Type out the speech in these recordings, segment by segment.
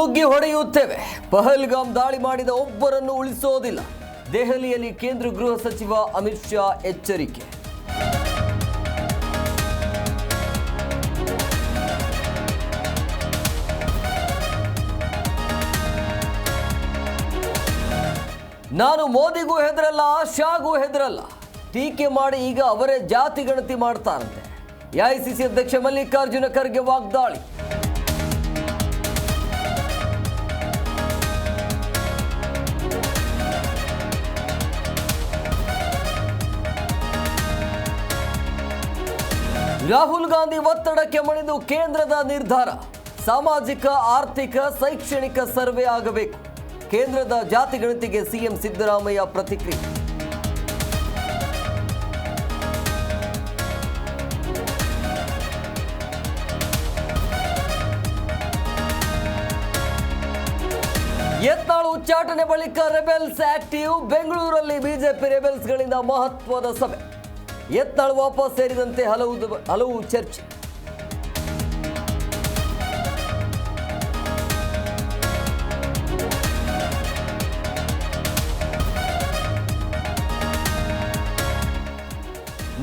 ನುಗ್ಗಿ ಹೊಡೆಯುತ್ತೇವೆ. ಪಹಲ್ಗಾಮ್ ದಾಳಿ ಮಾಡಿದ ಒಬ್ಬರನ್ನು ಉಳಿಸೋದಿಲ್ಲ. ದೆಹಲಿಯಲ್ಲಿ ಕೇಂದ್ರ ಗೃಹ ಸಚಿವ ಅಮಿತ್ ಶಾ ಎಚ್ಚರಿಕೆ. ನಾನು ಮೋದಿಗೂ ಹೆದರಲ್ಲ, ಶಾಗೂ ಹೆದರಲ್ಲ. ಟೀಕೆ ಮಾಡಿ ಈಗ ಅವರೇ ಜಾತಿ ಗಣತಿ ಮಾಡ್ತಾರಂತೆ. ಎಐಸಿಸಿ ಅಧ್ಯಕ್ಷ ಮಲ್ಲಿಕಾರ್ಜುನ ಖರ್ಗೆ ವಾಗ್ದಾಳಿ. ರಾಹುಲ್ ಗಾಂಧಿ ಒತ್ತಡಕ್ಕೆ ಮಣಿದು ಕೇಂದ್ರದ ನಿರ್ಧಾರ. ಸಾಮಾಜಿಕ, ಆರ್ಥಿಕ, ಶೈಕ್ಷಣಿಕ ಸರ್ವೆ ಆಗಬೇಕು. ಕೇಂದ್ರದ ಜಾತಿ ಗಣತಿಗೆ ಸಿಎಂ ಸಿದ್ದರಾಮಯ್ಯ ಪ್ರತಿಕ್ರಿಯೆ. ಯತ್ನಾಳ್ ಉಚ್ಚಾಟನೆ ಬಳಿಕ ರೆಬೆಲ್ಸ್ ಆಕ್ಟಿವ್. ಬೆಂಗಳೂರಲ್ಲಿ ಬಿಜೆಪಿ ರೆಬೆಲ್ಸ್ಗಳಿಂದ ಮಹತ್ವದ ಸಭೆ. ಯತ್ನಾಳ್ ವಾಪಸ್ ಸೇರಿದಂತೆ ಹಲವು ಚರ್ಚೆ.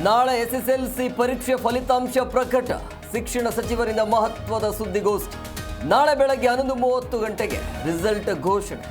ನಾಳೆ ಎಸ್ಎಸ್ಎಲ್ಸಿ ಪರೀಕ್ಷೆ ಫಲಿತಾಂಶ ಪ್ರಕಟ. ಶಿಕ್ಷಣ ಸಚಿವರಿಂದ ಮಹತ್ವದ ಸುದ್ದಿಗೋಷ್ಠಿ. ನಾಳೆ ಬೆಳಗ್ಗೆ 11:30 ಗಂಟೆಗೆ ರಿಸಲ್ಟ್ ಘೋಷಣೆ.